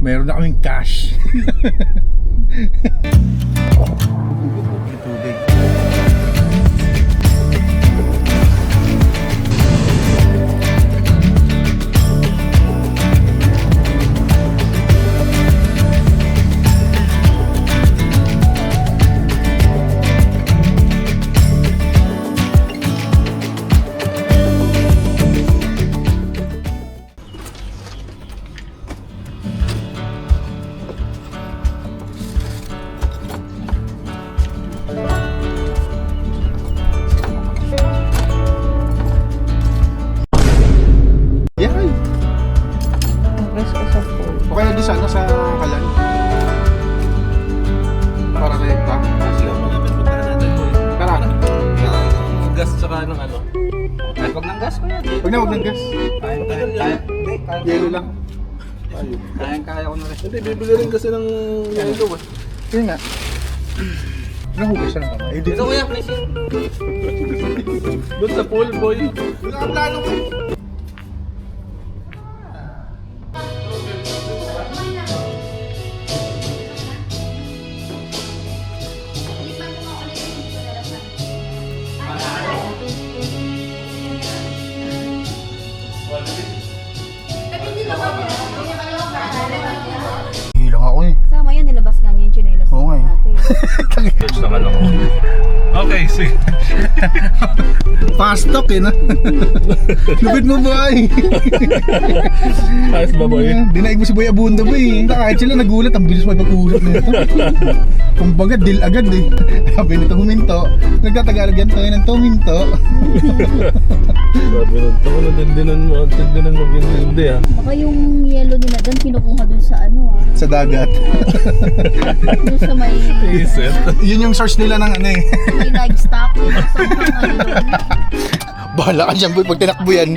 Meron na kaming cash. Tubig. O kaya di sana sa Kalan para rekta. Tara. Gas tsaka ng ano. Ay, wag ng gas ko yan. Huwag ng gas. Yelo lang. Kaya ko na rin. Hindi, bibili rin kasi ng yelo ba? Yun nga. Nahugas siya ng kamay. Ito kuya, please. Doon sa pool, boy. Wala ang plano ko. Hilang ako eh. Sama yan, nilabas nga niya yung chinelas Oo nga eh. natin. Catch naman ako. Okay, sige. Fast talk eh na. Lupit mo ba eh. Ayos ba boy? Dinaig mo si Boy Abunda ba eh. Kahit sila nagulat, ang bilis mo ipag-uusap nito. Kumbaga, deal agad eh. Sabi nito huminto. Nagtatagalog yan tayo ng tuminto. Sabi nun, ako natindinan mo hindi ah. Baka yung yellow nila doon, kinukuha doon sa ano Sa dagat. doon sa may Isip. Yun yung source nila ng ano eh. may livestock. Sobrang ano doon. Bahala ka dyan boy pag tinakbo yan.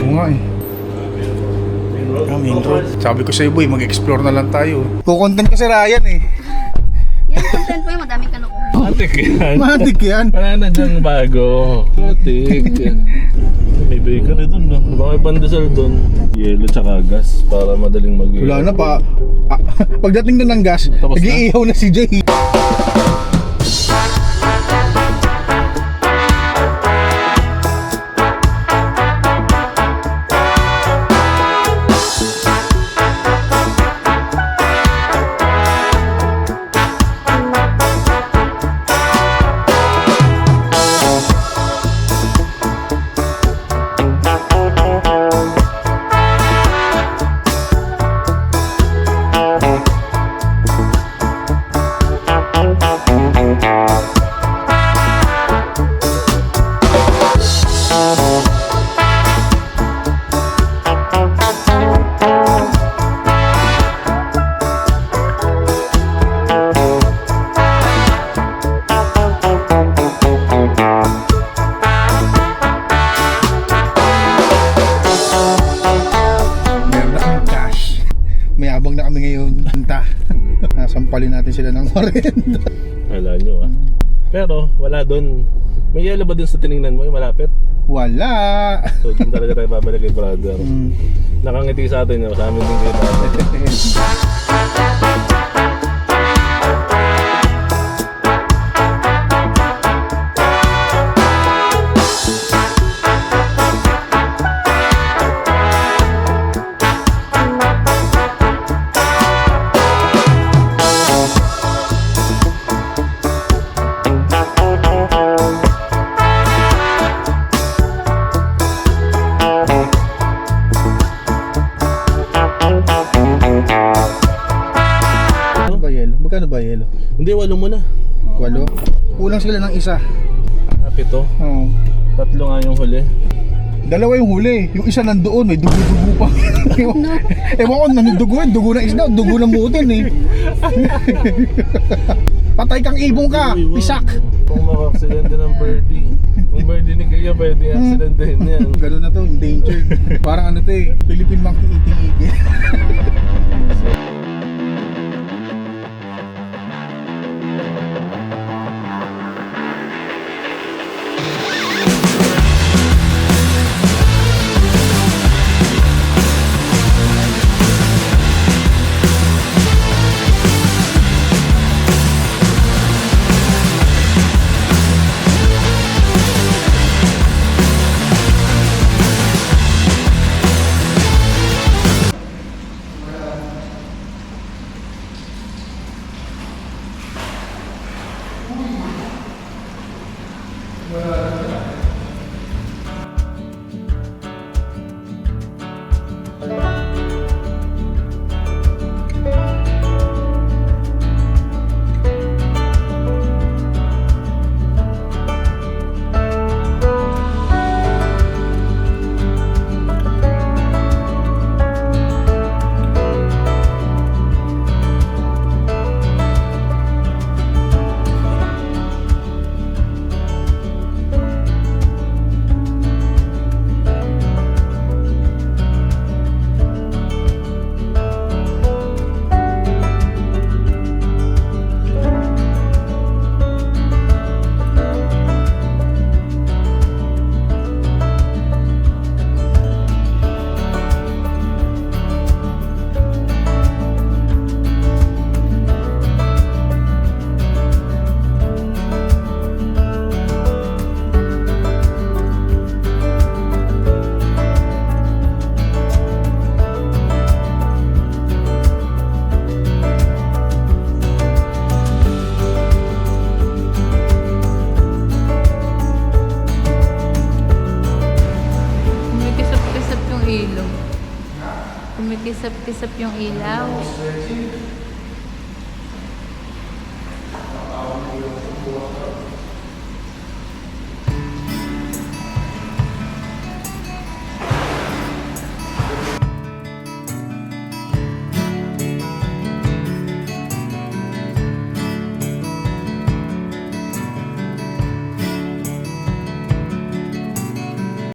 Oo nga eh. Main road. Sabi ko sa'yo boy, mag-explore na lang tayo. Kukontent ka si Ryan eh. Yan, content po yung madaming kanukuha. Matik yan. Matik yan. Wala na dyan bago. Matik. May bakery dun no. Baka may pandesal dun. Yelo tsaka gas para madaling mag-iihaw. Wala na pa. Pagdating na ng gas, Tapos na? nag-iihaw na si Jay. Meron na kaming cash. Mayabang na kami ngayon. Nasampalin natin sila ng 40. Wala nyo ah. Pero wala dun. May yelo ba dun sa tiningnan mo yung malapit? Wala. So dun talaga tayo babalik kay brother. Nakangiti sa atin yun. Sa amin din kayo brother. Magkano ba yelo? Hindi, 8 mo na. 8? Kulang sila ng isa. Pito. Oo. 3 nga yung huli. Dalawa yung huli. Yung isa nandoon, may dugo-dugo pa. Ewan ko, nanudugo yan. Dugo ng isda, dugo ng butin eh. Patay kang ibong ka, pisak. Kung maka-aksidente ng birdie. Kung birdie ni Kaya, pwede aksidente yan. Ganun na to, endangered. Parang ano to eh, Philippine monkey eating eagle. yung ilog. Kumikisap-kisap yung ilaw.